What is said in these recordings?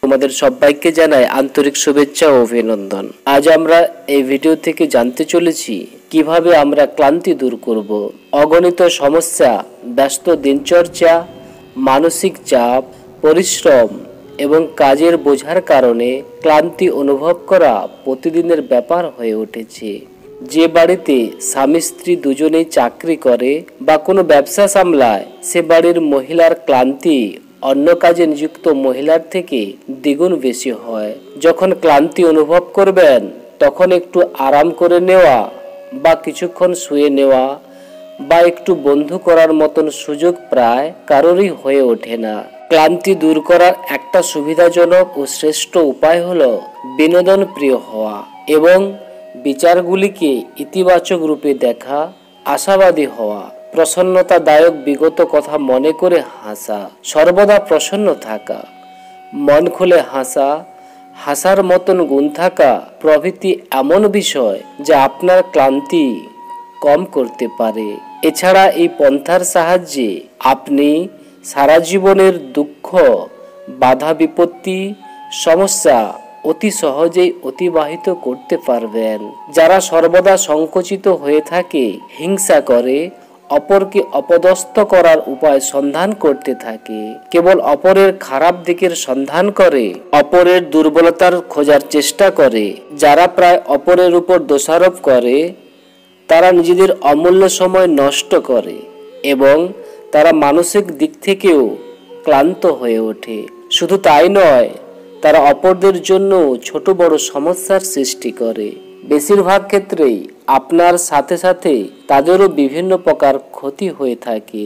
তোমাদের সবাইকে জানাই আন্তরিক শুভেচ্ছা ও অভিনন্দন। আজ আমরা এই ভিডিও থেকে জানতে চলেছি কিভাবে আমরা ক্লান্তি দূর করব। অগণিত সমস্যা, ব্যস্ত দিনচর্যা, মানসিক চাপ, পরিশ্রম এবং কাজের বোঝার কারণে ক্লান্তি অনুভব করা প্রতিদিনের ব্যাপার হয়ে উঠেছে। যে বাড়িতে স্বামী স্ত্রী দুজনেই চাকরি করে বা কোনো ব্যবসা সামলায়, সে বাড়ির মহিলার ক্লান্তি অন্য কাজে নিযুক্ত মহিলার থেকে দ্বিগুণ বেশি হয়। যখন ক্লান্তি অনুভব করবেন, তখন একটু আরাম করে নেওয়া বা কিছুক্ষণ শুয়ে নেওয়া বা একটু বন্ধু করার মতন সুযোগ প্রায় কারোরই হয়ে ওঠে না। ক্লান্তি দূর করার একটা সুবিধাজনক ও শ্রেষ্ঠ উপায় হলো বিনোদন প্রিয় হওয়া এবং বিচারগুলিকে ইতিবাচক রূপে দেখা, আশাবাদী হওয়া, প্রসন্নতাদায়ক বিগত কথা মনে করে হাসা, সর্বদা প্রসন্ন থাকা, মন খুলে হাসা, হাসার মতন গুণ থাকা প্রভৃতি এমন বিষয় যা আপনার ক্লান্তি কম করতে পারে। এছাড়া এই পন্থার সাহায্যে আপনি সারা জীবনের দুঃখ, বাধা বিপত্তি, সমস্যা অতি সহজেই অতিবাহিত করতে পারবেন। যারা সর্বদা সংকুচিত হয়ে থাকে, হিংসা করে, অপরকে অপদস্থ করার উপায় সন্ধান করতে থাকে, কেবল অপরের খারাপ দিকের সন্ধান করে, অপরের দুর্বলতার খোঁজার চেষ্টা করে, যারা প্রায় অপরের উপর দোষারোপ করে, তারা নিজেদের অমূল্য সময় নষ্ট করে এবং তারা মানসিক দিক থেকেও ক্লান্ত হয়ে ওঠে। শুধু তাই নয়, তারা অপরদের জন্য ছোট বড় সমস্যার সৃষ্টি করে। বেশিরভাগ ক্ষেত্রেই আপনার সাথে সাথে তাদেরও বিভিন্ন প্রকার ক্ষতি হয়ে থাকে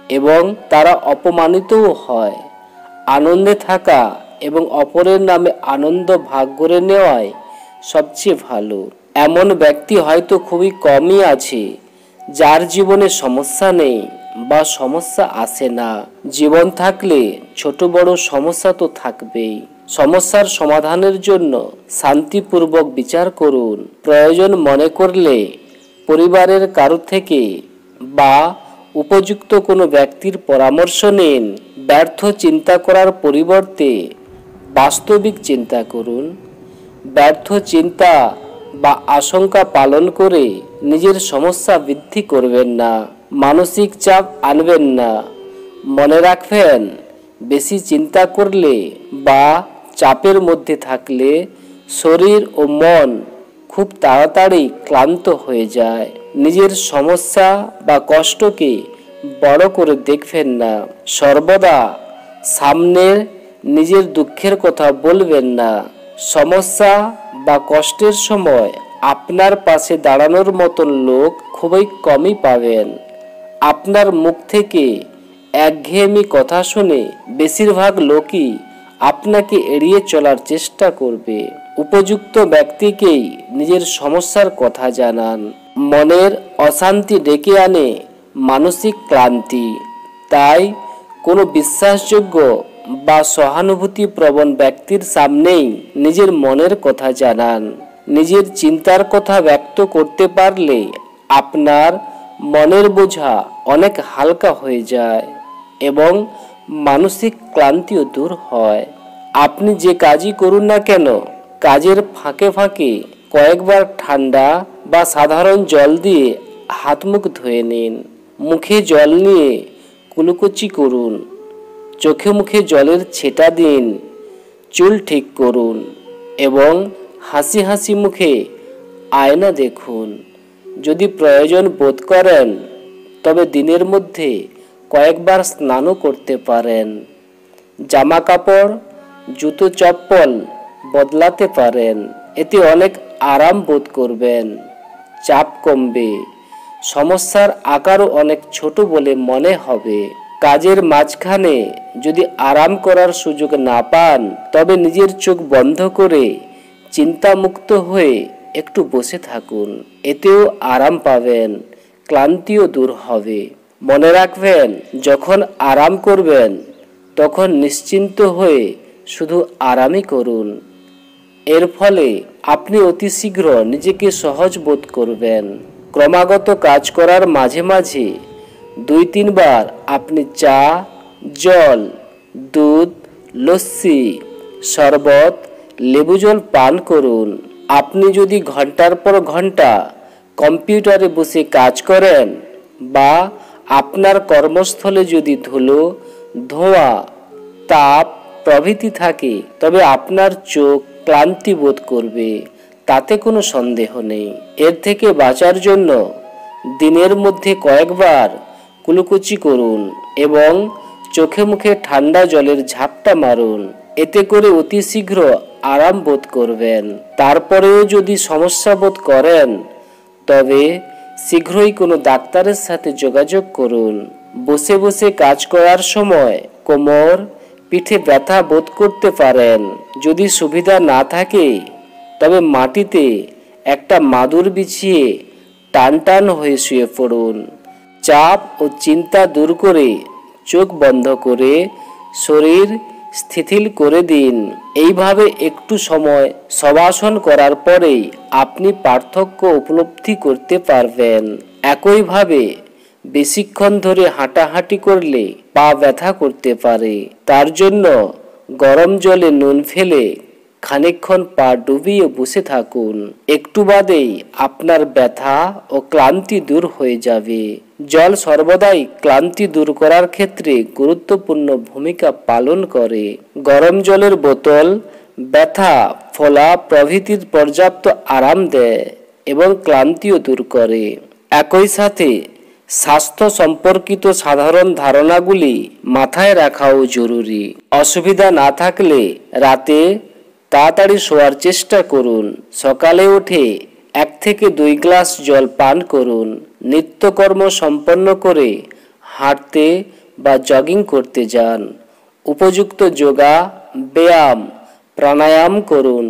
এবং তারা অপমানিতও হয়। আনন্দে থাকা এবং অপরের নামে আনন্দ ভাগ করে নেওয়াই সবচেয়ে ভালো। এমন ব্যক্তি হয়তো খুবই কমই আছে যার জীবনে সমস্যা নেই বা সমস্যা আসে না। জীবন থাকলে ছোট বড় সমস্যা তো থাকবেই। সমস্যার সমাধানের জন্য শান্তিপূর্বক বিচার করুন। প্রয়োজন মনে করলে পরিবারের কারো থেকে বা উপযুক্ত কোনো ব্যক্তির পরামর্শ নিন। ব্যর্থ চিন্তা করার পরিবর্তে বাস্তবিক চিন্তা করুন। ব্যর্থ চিন্তা বা আশঙ্কা পালন করে নিজের সমস্যা বৃদ্ধি করবেন না, মানসিক চাপ আনবেন না। মনে রাখবেন, বেশি চিন্তা করলে বা চাপের মধ্যে থাকলে শরীর ও মন খুব তাড়াতাড়ি ক্লান্ত হয়ে যায়। নিজের সমস্যা বা কষ্টকে বড় করে দেখবেন না। সর্বদা সামনে নিজের দুঃখের কথা বলবেন না। সমস্যা বা কষ্টের সময় আপনার পাশে দাঁড়ানোর মতন লোক খুবই কমই পাবেন। আপনার মুখ থেকে একঘেয়েমি কথা শুনে বেশিরভাগ লোকই আপনাকে এড়িয়ে চলার চেষ্টা করবে। উপযুক্ত ব্যক্তিকেই নিজের সমস্যার কথা জানান। মনের অশান্তি ডেকে আনে মানসিক ক্লান্তি। তাই কোনো বিশ্বাসযোগ্য বা সহানুভূতিপ্রবণ ব্যক্তির সামনেই নিজের মনের কথা জানান। নিজের চিন্তার কথা ব্যক্ত করতে পারলে আপনার মনের বোঝা অনেক হালকা হয়ে যায় এবং মানসিক ক্লান্তিও দূর হয়। আপনি যে কাজই করুন না কেন, কাজের ফাঁকে ফাঁকে কয়েকবার ঠান্ডা বা সাধারণ জল দিয়ে হাত মুখ ধুয়ে নিন। মুখে জল নিয়ে কুলকুচি করুন। চোখে মুখে জলের ছেটা দিন। চুল ঠিক করুন এবং হাসি হাসি মুখে আয়না দেখুন। যদি প্রয়োজন বোধ করেন তবে দিনের মধ্যে কয়েকবার স্নানও করতে পারেন। জামা কাপড়, জুতো চপ্পল বদলাতে পারেন। এতে অনেক আরাম বোধ করবেন, চাপ কমবে, সমস্যার আকারও অনেক ছোট বলে মনে হবে। কাজের মাঝখানে যদি আরাম করার সুযোগ না পান, তবে নিজের চোখ বন্ধ করে চিন্তামুক্ত হয়ে একটু বসে থাকুন। এতেও আরাম পাবেন, ক্লান্তিও দূর হবে। মনে রাখবেন, যখন আরাম করবেন তখন নিশ্চিন্ত হয়ে শুধু আরামই করুন। এর ফলে আপনি অতি শীঘ্র নিজেকে সহজ বোধ করবেন। ক্রমাগত কাজ করার মাঝে মাঝে 2-3 বার আপনি চা, জল, দুধ, লস্যি, শরবত, লেবু জল পান করুন। আপনি যদি ঘন্টার পর ঘন্টা কম্পিউটারে বসে কাজ করেন বা আপনার কর্মস্থলে যদি ধুলো, ধোঁয়া, তাপ প্রভৃতি থাকে, তবে আপনার চোখ ক্লান্তি বোধ করবে, তাতে কোনো সন্দেহ নেই। এর থেকে বাঁচার জন্য দিনের মধ্যে কয়েকবার কুলকুচি করুন এবং চোখে মুখে ঠান্ডা জলের ঝাপটা মারুন। এতে করে অতি শীঘ্র আরাম বোধ করবেন। তারপরেও যদি সমস্যা বোধ করেন তবে শীঘ্রই কোনো ডাক্তারের সাথে যোগাযোগ করুন। বসে বসে কাজ করার সময় কোমর, পিঠে ব্যথা বোধ করতে পারেন। যদি সুবিধা না থাকে তবে মাটিতে একটা মাদুর বিছিয়ে টান টান হয়ে শুয়ে পড়ুন। চাপ ও চিন্তা দূর করে চোখ বন্ধ করে শরীর স্থিতিল করে দিন। এইভাবে একটু সময় শবাসন করার পরেই আপনি পার্থক্য উপলব্ধি করতে পারবেন। একইভাবে বেশিক্ষণ ধরে হাঁটাহাঁটি করলে পা ব্যথা করতে পারে। তার জন্য গরম জলে নুন ফেলে খানিকক্ষণ পা ডুবিয়ে বসে থাকুন। একটু বাদেই আপনার ব্যথা ও ক্লান্তি দূর হয়ে যাবে। জল সর্বদাই ক্লান্তি দূর করার ক্ষেত্রে গুরুত্বপূর্ণ ভূমিকা পালন করে। গরম জলের বোতল ব্যথা, ফোলা প্রভৃতির পর্যাপ্ত আরাম দেয় এবং ক্লান্তিও দূর করে। একই সাথে স্বাস্থ্য সম্পর্কিত সাধারণ ধারণাগুলি মাথায় রাখাও জরুরি। অসুবিধা না থাকলে রাতে তাড়াতাড়ি শোয়ার চেষ্টা করুন। সকালে উঠে 1 থেকে 2 গ্লাস জল পান করুন। নিত্যকর্ম সম্পন্ন করে হাঁটতে বা জগিং করতে যান। উপযুক্ত যোগা, ব্যায়াম, প্রাণায়াম করুন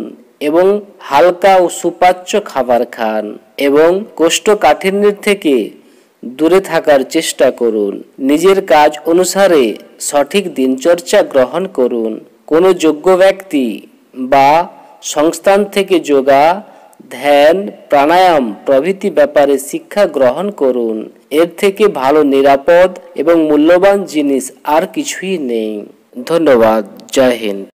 এবং হালকা ও সুপাচ্য খাবার খান এবং কোষ্ঠকাঠিন্যের থেকে দূরে থাকার চেষ্টা করুন। নিজের কাজ অনুসারে সঠিক দিনচর্যা গ্রহণ করুন। কোনো যোগ্য ব্যক্তি বা সংস্থান থেকে যোগা, ধ্যান, প্রাণায়াম প্রভৃতি ব্যাপারে শিক্ষা গ্রহণ করুন। এর থেকে ভালো, নিরাপদ এবং মূল্যবান জিনিস আর কিছুই নেই। ধন্যবাদ। জয় হিন্দ।